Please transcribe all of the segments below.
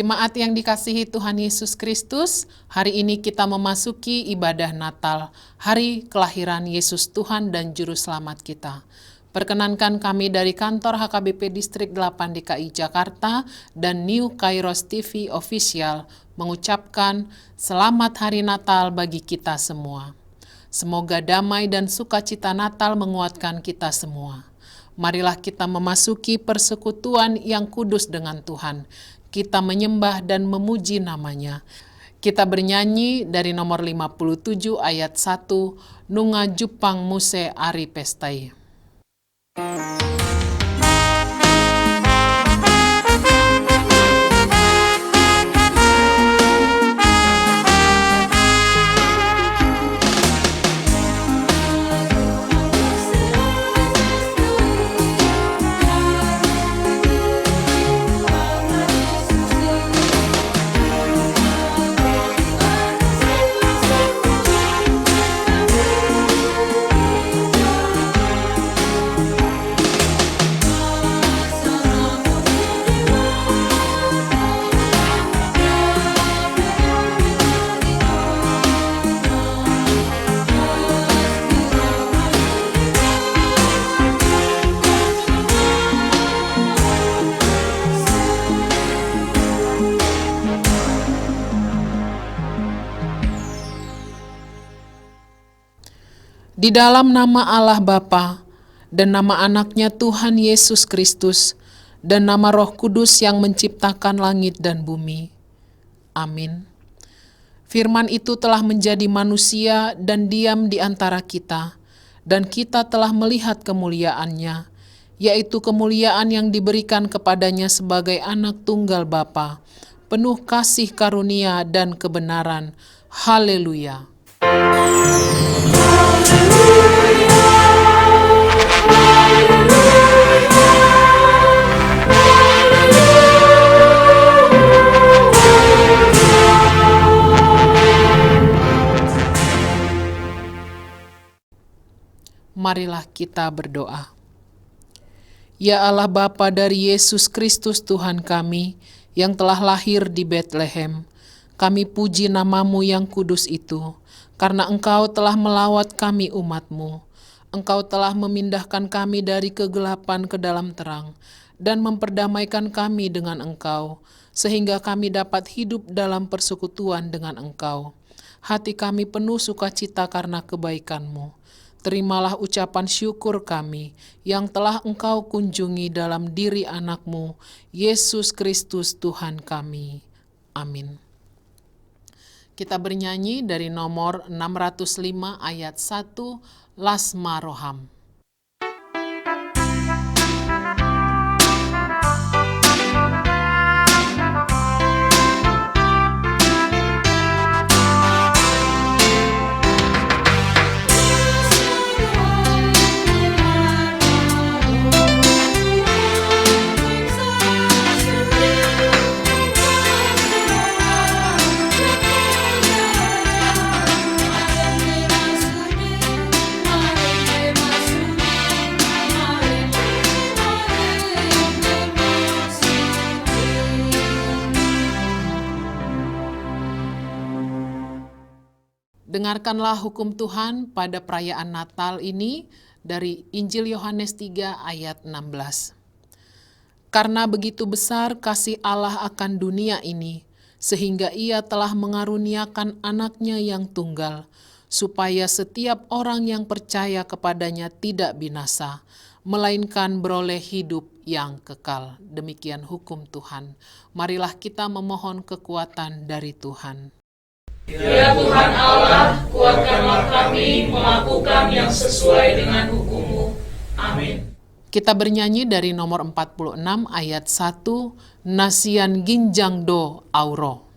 Jemaat yang dikasihi Tuhan Yesus Kristus, hari ini kita memasuki ibadah Natal, hari kelahiran Yesus Tuhan dan Juru Selamat kita. Perkenankan kami dari kantor HKBP Distrik 8 DKI Jakarta dan New Kairos TV Official mengucapkan selamat hari Natal bagi kita semua. Semoga damai dan sukacita Natal menguatkan kita semua. Marilah kita memasuki persekutuan yang kudus dengan Tuhan. Kita menyembah dan memuji namanya. Kita bernyanyi dari nomor 57 ayat 1, Nunga Jupang Muse Ari Pestai. Di dalam nama Allah Bapa dan nama anaknya Tuhan Yesus Kristus dan nama Roh Kudus yang menciptakan langit dan bumi. Amin. Firman itu telah menjadi manusia dan diam di antara kita, dan kita telah melihat kemuliaannya, yaitu kemuliaan yang diberikan kepadanya sebagai anak tunggal Bapa, penuh kasih karunia dan kebenaran. Haleluya. Marilah kita berdoa. Ya Allah Bapa dari Yesus Kristus Tuhan kami, yang telah lahir di Betlehem, kami puji nama-Mu yang kudus itu, karena Engkau telah melawat kami umat-Mu. Engkau telah memindahkan kami dari kegelapan ke dalam terang, dan memperdamaikan kami dengan Engkau, sehingga kami dapat hidup dalam persekutuan dengan Engkau. Hati kami penuh sukacita karena kebaikan-Mu. Terimalah ucapan syukur kami yang telah Engkau kunjungi dalam diri anak-Mu, Yesus Kristus Tuhan kami. Amin. Kita bernyanyi dari nomor 605 ayat 1, Lasma Roham. Dengarkanlah hukum Tuhan pada perayaan Natal ini dari Injil Yohanes 3 ayat 16. Karena begitu besar kasih Allah akan dunia ini, sehingga Ia telah mengaruniakan anaknya yang tunggal, supaya setiap orang yang percaya kepadanya tidak binasa, melainkan beroleh hidup yang kekal. Demikian hukum Tuhan. Marilah kita memohon kekuatan dari Tuhan. Ya Tuhan Allah, kuatkanlah kami melakukan yang sesuai dengan hukum-Mu. Amin. Kita bernyanyi dari nomor 46 ayat 1, Nasian Ginjang Do Auro.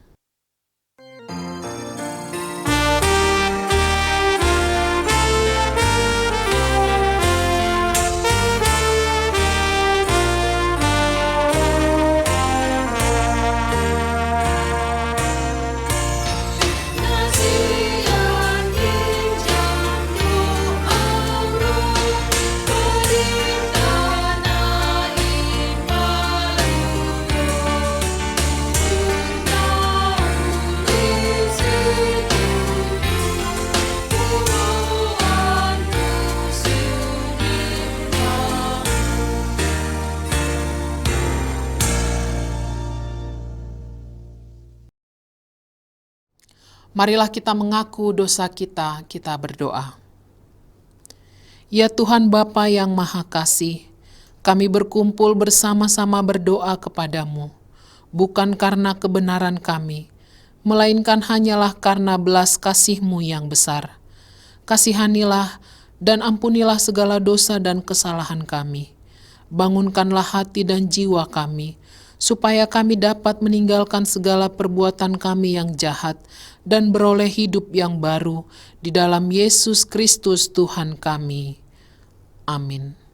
Perintah naik paluyo Marilah kita mengaku dosa kita, kita berdoa. Ya Tuhan Bapa yang Maha Kasih, kami berkumpul bersama-sama berdoa kepadamu, bukan karena kebenaran kami, melainkan hanyalah karena belas kasih-Mu yang besar. Kasihanilah dan ampunilah segala dosa dan kesalahan kami. Bangunkanlah hati dan jiwa kami, supaya kami dapat meninggalkan segala perbuatan kami yang jahat dan beroleh hidup yang baru di dalam Yesus Kristus Tuhan kami. Amin.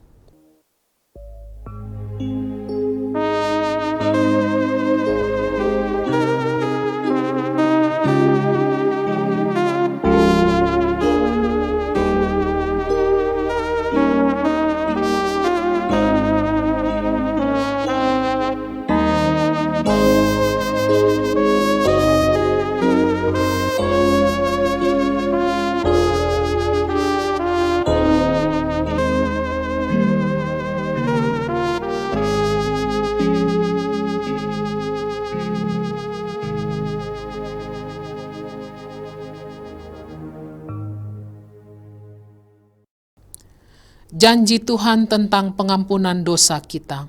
Janji Tuhan tentang pengampunan dosa kita.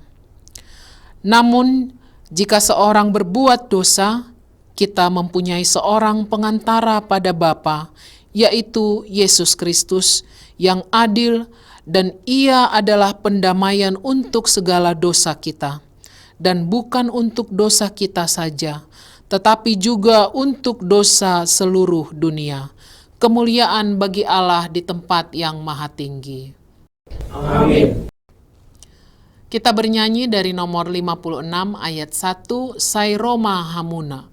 Namun, jika seorang berbuat dosa, kita mempunyai seorang pengantara pada Bapa, yaitu Yesus Kristus, yang adil, dan Ia adalah pendamaian untuk segala dosa kita, dan bukan untuk dosa kita saja, tetapi juga untuk dosa seluruh dunia. Kemuliaan bagi Allah di tempat yang maha tinggi. Amin. Kita bernyanyi dari nomor 56 ayat 1, Sai Roma Hamuna.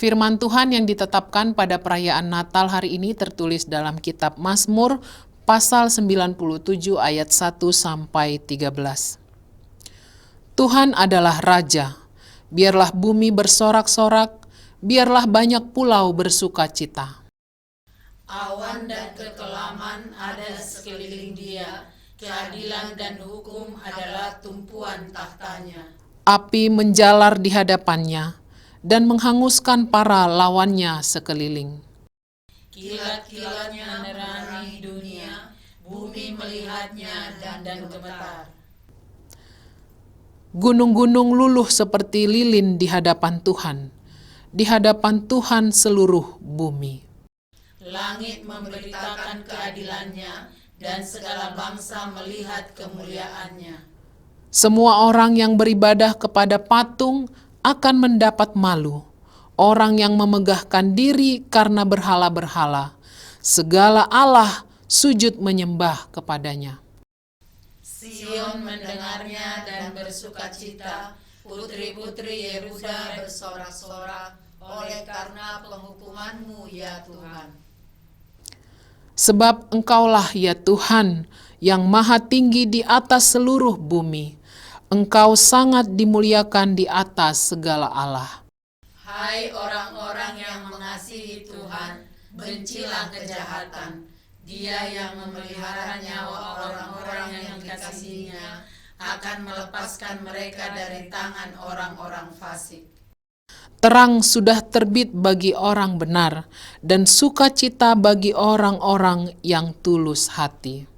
Firman Tuhan yang ditetapkan pada perayaan Natal hari ini tertulis dalam kitab Mazmur pasal 97 ayat 1 sampai 13. Tuhan adalah Raja, biarlah bumi bersorak-sorak, biarlah banyak pulau bersukacita. Awan dan kekelaman ada sekeliling Dia, keadilan dan hukum adalah tumpuan tahtanya. Api menjalar di hadapannya dan menghanguskan para lawannya sekeliling. Kilat-kilatnya menerangi dunia, bumi melihatnya dan gemetar. Gunung-gunung luluh seperti lilin di hadapan Tuhan seluruh bumi. Langit memberitakan keadilannya, dan segala bangsa melihat kemuliaannya. Semua orang yang beribadah kepada patung akan mendapat malu. Orang yang memegahkan diri karena berhala-berhala, segala Allah sujud menyembah kepadanya. Sion mendengarnya dan bersukacita, putri-putri Yehuda bersorak-sorak oleh karena penghukuman-Mu ya Tuhan. Sebab Engkaulah ya Tuhan yang maha tinggi di atas seluruh bumi. Engkau sangat dimuliakan di atas segala Allah. Hai orang-orang yang mengasihi Tuhan, bencilah kejahatan. Dia yang memelihara nyawa orang-orang yang dikasihinya akan melepaskan mereka dari tangan orang-orang fasik. Terang sudah terbit bagi orang benar, dan sukacita bagi orang-orang yang tulus hati.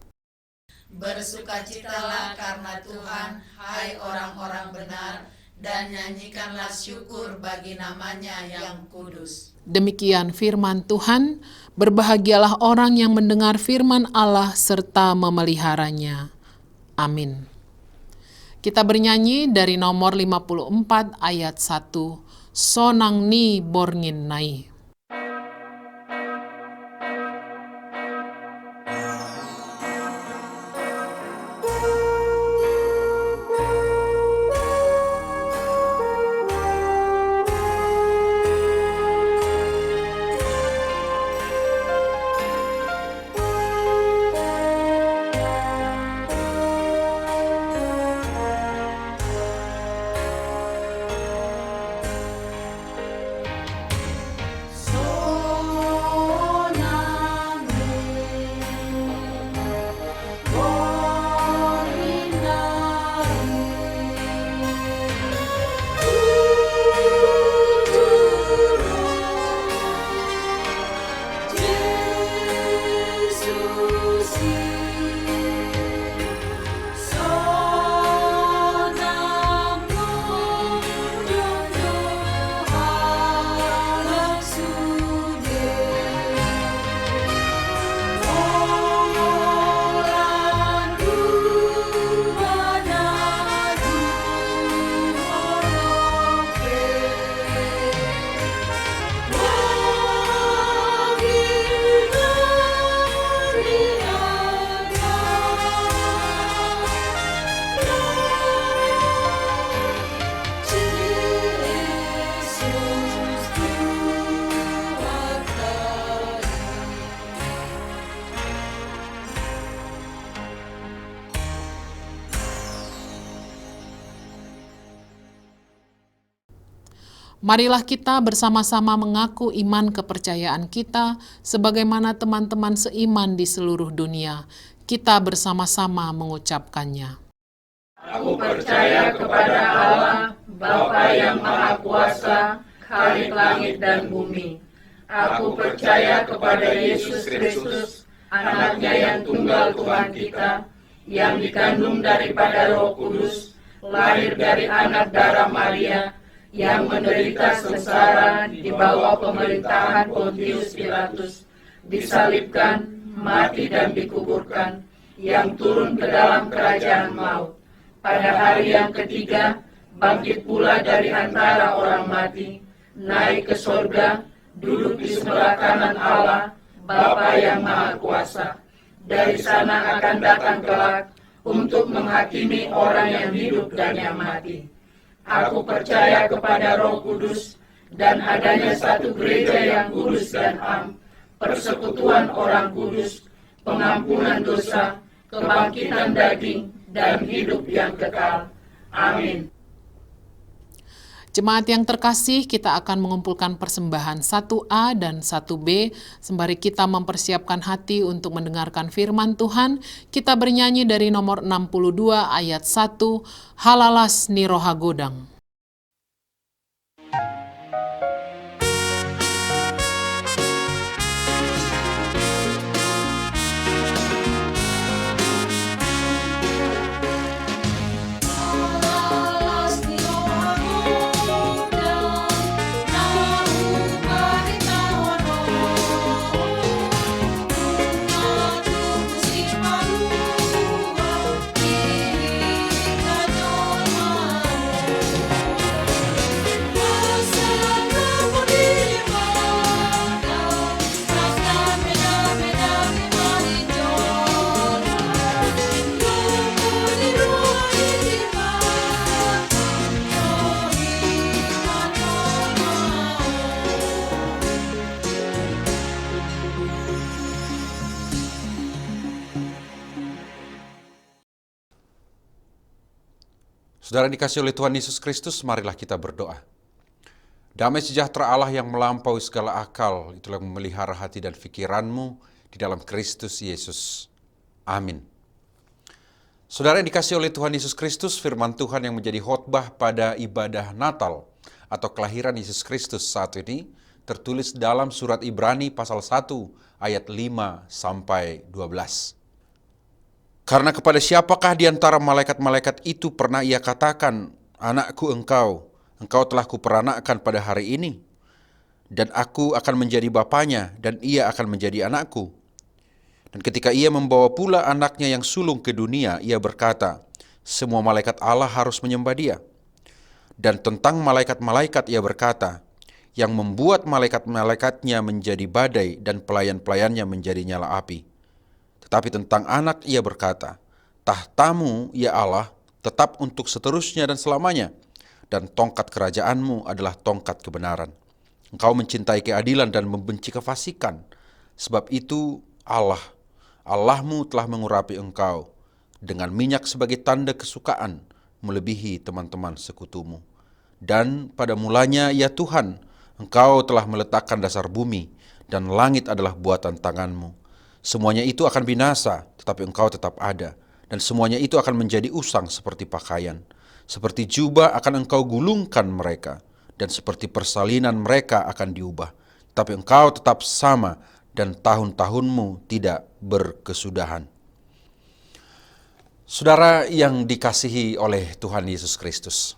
Bersukacitalah karena Tuhan, hai orang-orang benar, dan nyanyikanlah syukur bagi namanya yang kudus. Demikian firman Tuhan, berbahagialah orang yang mendengar firman Allah serta memeliharanya. Amin. Kita bernyanyi dari nomor 54 ayat 1, Sonang ni borngin nai. Marilah kita bersama-sama mengaku iman kepercayaan kita sebagaimana teman-teman seiman di seluruh dunia. Kita bersama-sama mengucapkannya. Aku percaya kepada Allah, Bapa yang Maha Kuasa, Khalik langit dan bumi. Aku percaya kepada Yesus Kristus, anaknya yang tunggal Tuhan kita, yang dikandung daripada Roh Kudus, lahir dari anak darah Maria, yang menderita sengsara di bawah pemerintahan Pontius Pilatus, disalibkan, mati dan dikuburkan, yang turun ke dalam kerajaan maut. Pada hari yang ketiga, bangkit pula dari antara orang mati, naik ke sorga, duduk di sebelah kanan Allah, Bapa yang Maha Kuasa. Dari sana akan datang kelak untuk menghakimi orang yang hidup dan yang mati. Aku percaya kepada Roh Kudus dan adanya satu gereja yang kudus dan am, persekutuan orang kudus, pengampunan dosa, kebangkitan daging, dan hidup yang kekal. Amin. Jemaat yang terkasih, kita akan mengumpulkan persembahan 1A dan 1B. Sembari kita mempersiapkan hati untuk mendengarkan firman Tuhan, kita bernyanyi dari nomor 62 ayat 1, Halalas ni roha godang. Saudara dikasihi oleh Tuhan Yesus Kristus, marilah kita berdoa. Damai sejahtera Allah yang melampaui segala akal, itulah yang memelihara hati dan pikiranmu di dalam Kristus Yesus. Amin. Saudara yang dikasihi oleh Tuhan Yesus Kristus, firman Tuhan yang menjadi khotbah pada ibadah Natal atau kelahiran Yesus Kristus saat ini tertulis dalam surat Ibrani pasal 1 ayat 5 sampai 12. Karena kepada siapakah di antara malaikat-malaikat itu pernah ia katakan, "Anakku engkau telah kuperanakkan pada hari ini, dan aku akan menjadi bapanya, dan ia akan menjadi anakku." Dan ketika ia membawa pula anaknya yang sulung ke dunia, ia berkata, "Semua malaikat Allah harus menyembah dia." Dan tentang malaikat-malaikat ia berkata, "Yang membuat malaikat-malaikatnya menjadi badai dan pelayan-pelayannya menjadi nyala api." Tetapi tentang anak ia berkata, "Tahtamu, ya Allah, tetap untuk seterusnya dan selamanya, dan tongkat kerajaanmu adalah tongkat kebenaran. Engkau mencintai keadilan dan membenci kefasikan. Sebab itu Allahmu telah mengurapi engkau dengan minyak sebagai tanda kesukaan melebihi teman-teman sekutumu. Dan pada mulanya, ya Tuhan, engkau telah meletakkan dasar bumi, dan langit adalah buatan tanganmu. Semuanya itu akan binasa, tetapi engkau tetap ada. Dan semuanya itu akan menjadi usang seperti pakaian. Seperti jubah akan engkau gulungkan mereka, dan seperti persalinan mereka akan diubah. Tapi engkau tetap sama, dan tahun-tahunmu tidak berkesudahan." Saudara yang dikasihi oleh Tuhan Yesus Kristus,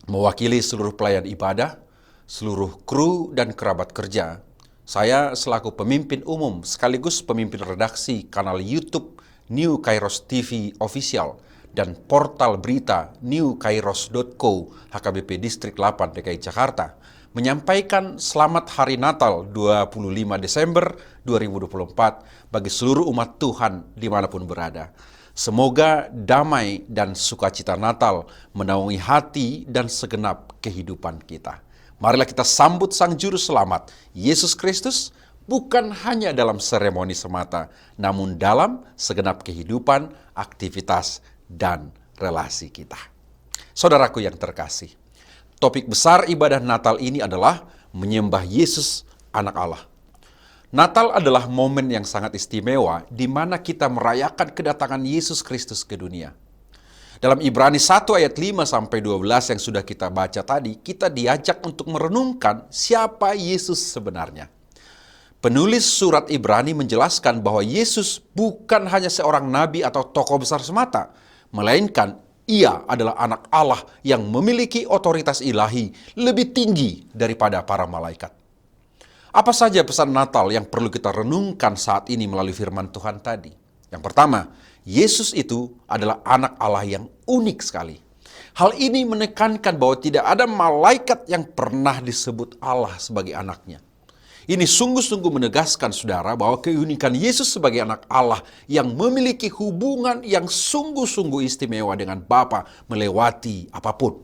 mewakili seluruh pelayan ibadah, seluruh kru dan kerabat kerja, saya selaku pemimpin umum sekaligus pemimpin redaksi kanal YouTube New Kairos TV Official dan portal berita newkairos.co HKBP Distrik 8 DKI Jakarta menyampaikan selamat Hari Natal 25 Desember 2024 bagi seluruh umat Tuhan dimanapun berada. Semoga damai dan sukacita Natal menaungi hati dan segenap kehidupan kita. Marilah kita sambut Sang Juru Selamat, Yesus Kristus, bukan hanya dalam seremoni semata, namun dalam segenap kehidupan, aktivitas, dan relasi kita. Saudaraku yang terkasih, topik besar ibadah Natal ini adalah menyembah Yesus, Anak Allah. Natal adalah momen yang sangat istimewa di mana kita merayakan kedatangan Yesus Kristus ke dunia. Dalam Ibrani 1 ayat 5 sampai 12 yang sudah kita baca tadi, kita diajak untuk merenungkan siapa Yesus sebenarnya. Penulis surat Ibrani menjelaskan bahwa Yesus bukan hanya seorang nabi atau tokoh besar semata, melainkan Ia adalah anak Allah yang memiliki otoritas ilahi lebih tinggi daripada para malaikat. Apa saja pesan Natal yang perlu kita renungkan saat ini melalui firman Tuhan tadi? Yang pertama, Yesus itu adalah anak Allah yang unik sekali. Hal ini menekankan bahwa tidak ada malaikat yang pernah disebut Allah sebagai anaknya. Ini sungguh-sungguh menegaskan saudara bahwa keunikan Yesus sebagai anak Allah yang memiliki hubungan yang sungguh-sungguh istimewa dengan Bapa melewati apapun.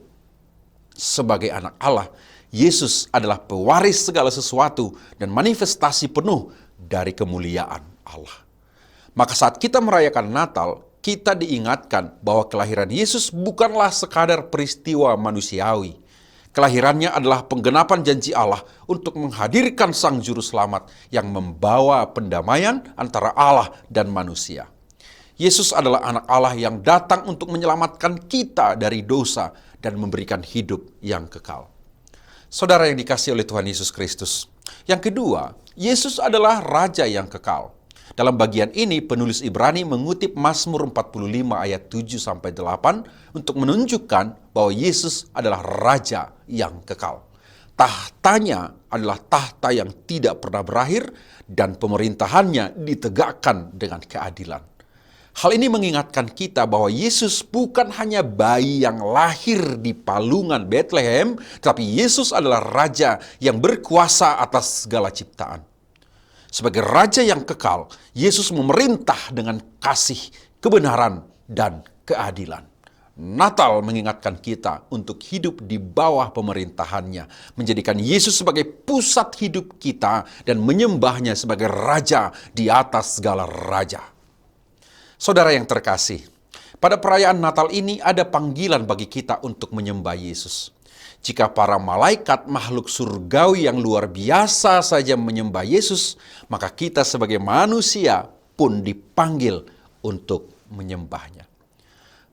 Sebagai anak Allah, Yesus adalah pewaris segala sesuatu dan manifestasi penuh dari kemuliaan Allah. Maka saat kita merayakan Natal, kita diingatkan bahwa kelahiran Yesus bukanlah sekadar peristiwa manusiawi. Kelahirannya adalah penggenapan janji Allah untuk menghadirkan Sang Juru Selamat yang membawa pendamaian antara Allah dan manusia. Yesus adalah anak Allah yang datang untuk menyelamatkan kita dari dosa dan memberikan hidup yang kekal. Saudara yang dikasihi oleh Tuhan Yesus Kristus. Yang kedua, Yesus adalah Raja yang kekal. Dalam bagian ini, penulis Ibrani mengutip Mazmur 45 ayat 7-8 untuk menunjukkan bahwa Yesus adalah Raja yang kekal. Tahtanya adalah tahta yang tidak pernah berakhir dan pemerintahannya ditegakkan dengan keadilan. Hal ini mengingatkan kita bahwa Yesus bukan hanya bayi yang lahir di palungan Bethlehem, tetapi Yesus adalah Raja yang berkuasa atas segala ciptaan. Sebagai Raja yang kekal, Yesus memerintah dengan kasih, kebenaran, dan keadilan. Natal mengingatkan kita untuk hidup di bawah pemerintahannya, menjadikan Yesus sebagai pusat hidup kita dan menyembahnya sebagai Raja di atas segala raja. Saudara yang terkasih, pada perayaan Natal ini ada panggilan bagi kita untuk menyembah Yesus. Jika para malaikat makhluk surgawi yang luar biasa saja menyembah Yesus, maka kita sebagai manusia pun dipanggil untuk menyembahnya.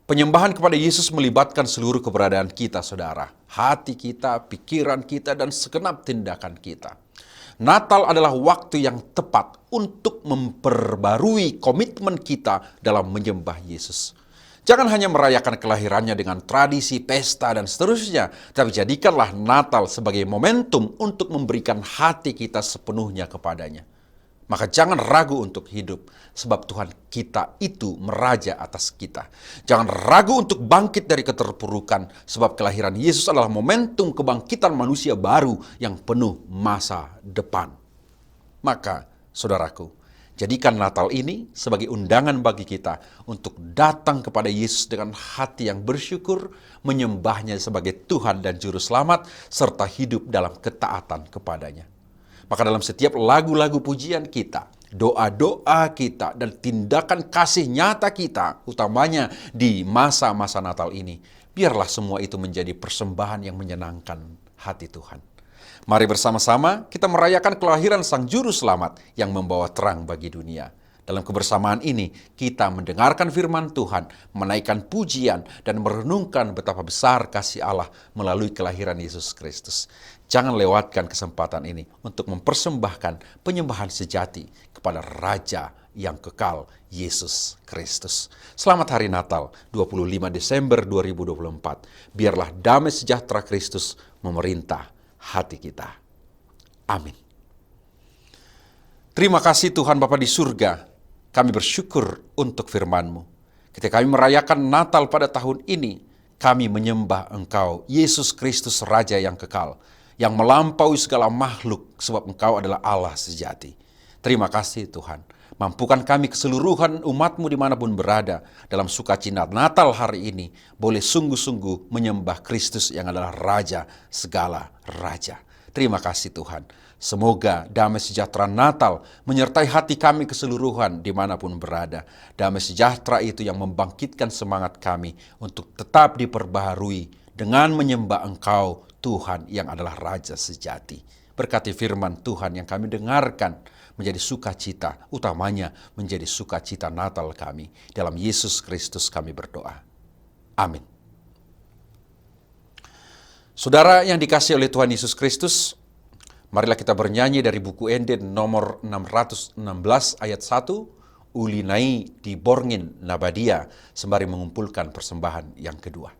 Penyembahan kepada Yesus melibatkan seluruh keberadaan kita, saudara. Hati kita, pikiran kita, dan segenap tindakan kita. Natal adalah waktu yang tepat untuk memperbarui komitmen kita dalam menyembah Yesus. Jangan hanya merayakan kelahirannya dengan tradisi, pesta, dan seterusnya, tapi jadikanlah Natal sebagai momentum untuk memberikan hati kita sepenuhnya kepadanya. Maka jangan ragu untuk hidup, sebab Tuhan kita itu meraja atas kita. Jangan ragu untuk bangkit dari keterpurukan, sebab kelahiran Yesus adalah momentum kebangkitan manusia baru yang penuh masa depan. Maka, saudaraku, jadikan Natal ini sebagai undangan bagi kita untuk datang kepada Yesus dengan hati yang bersyukur, menyembahnya sebagai Tuhan dan Juru Selamat, serta hidup dalam ketaatan kepadanya. Maka dalam setiap lagu-lagu pujian kita, doa-doa kita, dan tindakan kasih nyata kita, utamanya di masa-masa Natal ini, biarlah semua itu menjadi persembahan yang menyenangkan hati Tuhan. Mari bersama-sama kita merayakan kelahiran Sang Juru Selamat yang membawa terang bagi dunia. Dalam kebersamaan ini, kita mendengarkan firman Tuhan, menaikkan pujian, dan merenungkan betapa besar kasih Allah melalui kelahiran Yesus Kristus. Jangan lewatkan kesempatan ini untuk mempersembahkan penyembahan sejati kepada Raja yang kekal, Yesus Kristus. Selamat Hari Natal, 25 Desember 2024. Biarlah damai sejahtera Kristus memerintah hati kita. Amin. Terima kasih Tuhan Bapa di surga. Kami bersyukur untuk firman-Mu. Ketika kami merayakan Natal pada tahun ini, kami menyembah Engkau, Yesus Kristus Raja yang kekal, yang melampaui segala makhluk, sebab Engkau adalah Allah sejati. Terima kasih Tuhan. Mampukan kami keseluruhan umat-Mu dimanapun berada, dalam sukacita Natal hari ini, boleh sungguh-sungguh menyembah Kristus yang adalah Raja segala Raja. Terima kasih Tuhan. Semoga damai sejahtera Natal menyertai hati kami keseluruhan dimanapun berada. Damai sejahtera itu yang membangkitkan semangat kami untuk tetap diperbaharui dengan menyembah Engkau, Tuhan yang adalah Raja sejati. Berkati firman Tuhan yang kami dengarkan menjadi sukacita, utamanya menjadi sukacita Natal kami. Dalam Yesus Kristus kami berdoa. Amin. Saudara yang dikasihi oleh Tuhan Yesus Kristus, marilah kita bernyanyi dari buku Enden nomor 616 ayat 1, Ulinai di Borngin Nabadia, sembari mengumpulkan persembahan yang kedua.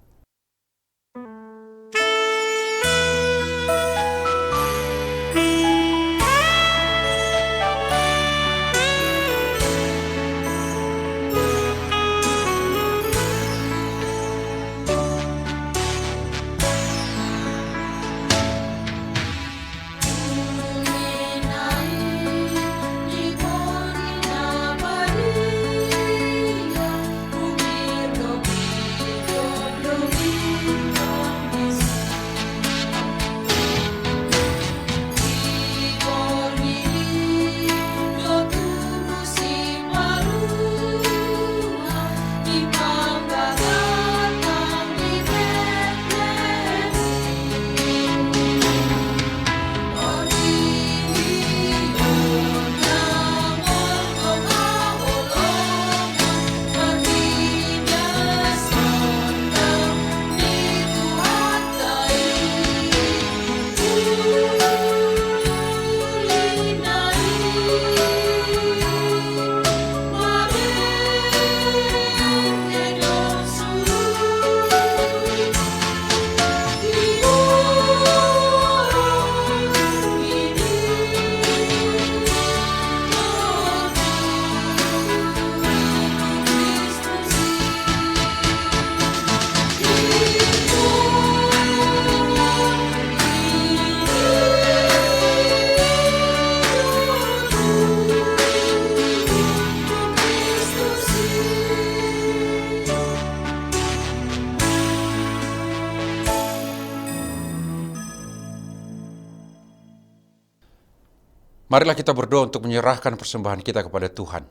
Marilah kita berdoa untuk menyerahkan persembahan kita kepada Tuhan.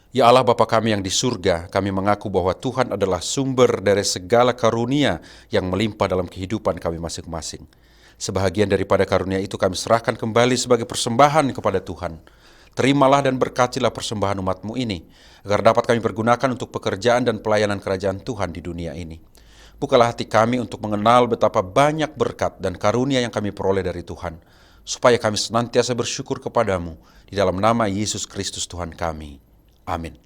Ya Allah Bapa kami yang di surga, kami mengaku bahwa Tuhan adalah sumber dari segala karunia yang melimpah dalam kehidupan kami masing-masing. Sebahagian daripada karunia itu kami serahkan kembali sebagai persembahan kepada Tuhan. Terimalah dan berkatilah persembahan umat-Mu ini, agar dapat kami pergunakan untuk pekerjaan dan pelayanan kerajaan Tuhan di dunia ini. Bukalah hati kami untuk mengenal betapa banyak berkat dan karunia yang kami peroleh dari Tuhan, supaya kami senantiasa bersyukur kepadamu, di dalam nama Yesus Kristus Tuhan kami. Amin.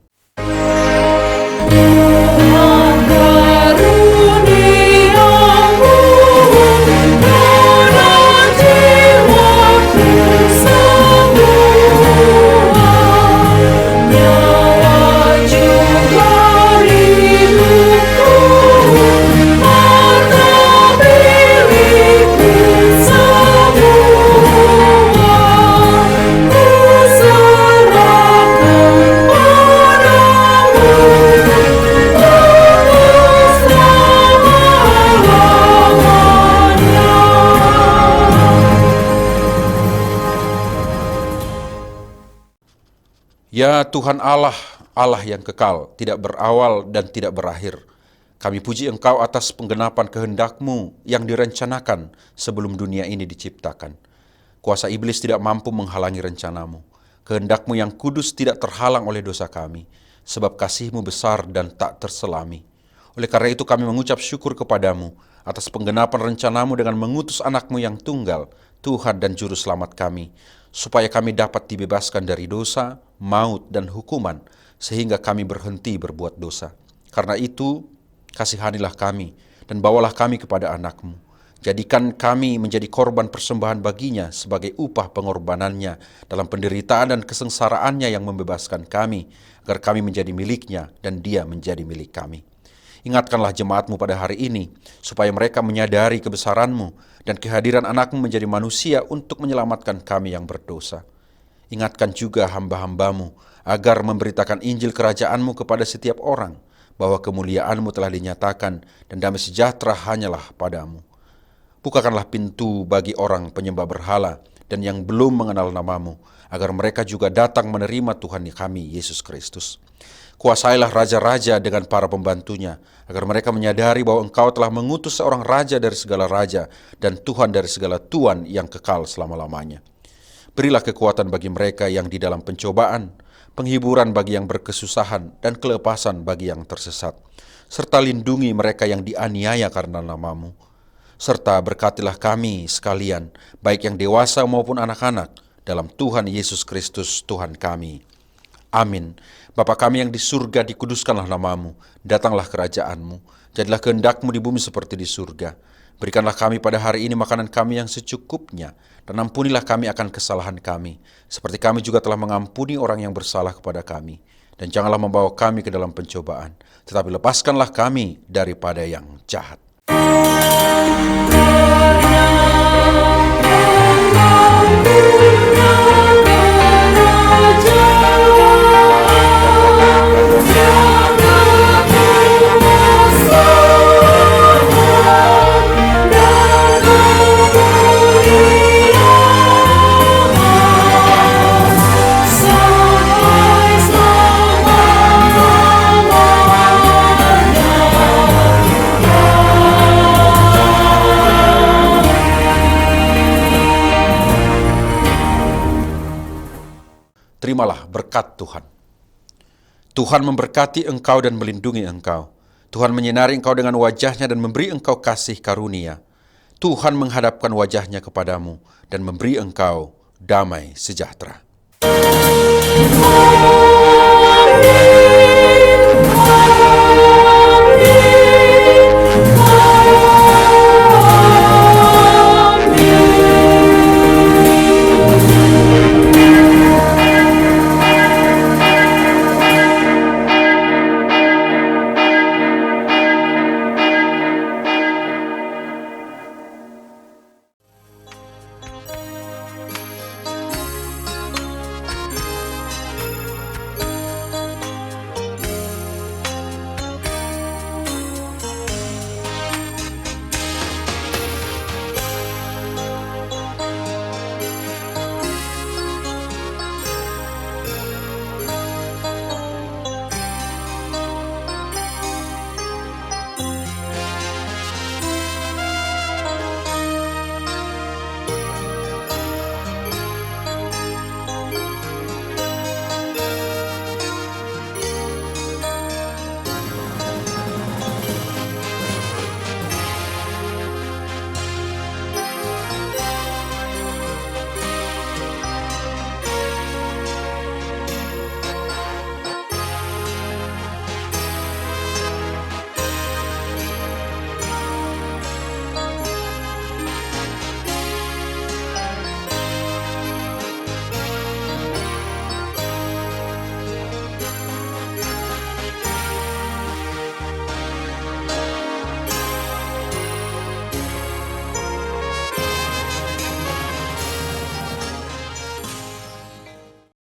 Ya Tuhan Allah, Allah yang kekal, tidak berawal dan tidak berakhir. Kami puji Engkau atas penggenapan kehendak-Mu yang direncanakan sebelum dunia ini diciptakan. Kuasa iblis tidak mampu menghalangi rencana-Mu. Kehendak-Mu yang kudus tidak terhalang oleh dosa kami, sebab kasih-Mu besar dan tak terselami. Oleh karena itu kami mengucap syukur kepadamu atas penggenapan rencana-Mu dengan mengutus anak-Mu yang tunggal, Tuhan dan Juru Selamat kami, supaya kami dapat dibebaskan dari dosa, maut, dan hukuman, sehingga kami berhenti berbuat dosa. Karena itu, kasihanilah kami, dan bawalah kami kepada anak-Mu. Jadikan kami menjadi korban persembahan baginya sebagai upah pengorbanannya dalam penderitaan dan kesengsaraannya yang membebaskan kami, agar kami menjadi miliknya dan dia menjadi milik kami. Ingatkanlah jemaat-Mu pada hari ini, supaya mereka menyadari kebesaran-Mu dan kehadiran anak-Mu menjadi manusia untuk menyelamatkan kami yang berdosa. Ingatkan juga hamba-hamba-Mu, agar memberitakan Injil kerajaan-Mu kepada setiap orang, bahwa kemuliaan-Mu telah dinyatakan dan damai sejahtera hanyalah padamu. Bukakanlah pintu bagi orang penyembah berhala dan yang belum mengenal nama-Mu, agar mereka juga datang menerima Tuhan kami, Yesus Kristus. Kuasailah raja-raja dengan para pembantunya, agar mereka menyadari bahwa Engkau telah mengutus seorang raja dari segala raja dan Tuhan dari segala tuan yang kekal selama-lamanya. Berilah kekuatan bagi mereka yang di dalam pencobaan, penghiburan bagi yang berkesusahan, dan kelepasan bagi yang tersesat. Serta lindungi mereka yang dianiaya karena nama-Mu. Serta berkatilah kami sekalian, baik yang dewasa maupun anak-anak, dalam Tuhan Yesus Kristus Tuhan kami. Amin. Bapa kami yang di surga, dikuduskanlah nama-Mu, datanglah kerajaan-Mu, jadilah kehendak-Mu di bumi seperti di surga. Berikanlah kami pada hari ini makanan kami yang secukupnya, dan ampunilah kami akan kesalahan kami, seperti kami juga telah mengampuni orang yang bersalah kepada kami. Dan janganlah membawa kami ke dalam pencobaan, tetapi lepaskanlah kami daripada yang jahat. Terimalah berkat Tuhan. Tuhan memberkati engkau dan melindungi engkau. Tuhan menyinari engkau dengan wajah-Nya dan memberi engkau kasih karunia. Tuhan menghadapkan wajah-Nya kepadamu dan memberi engkau damai sejahtera.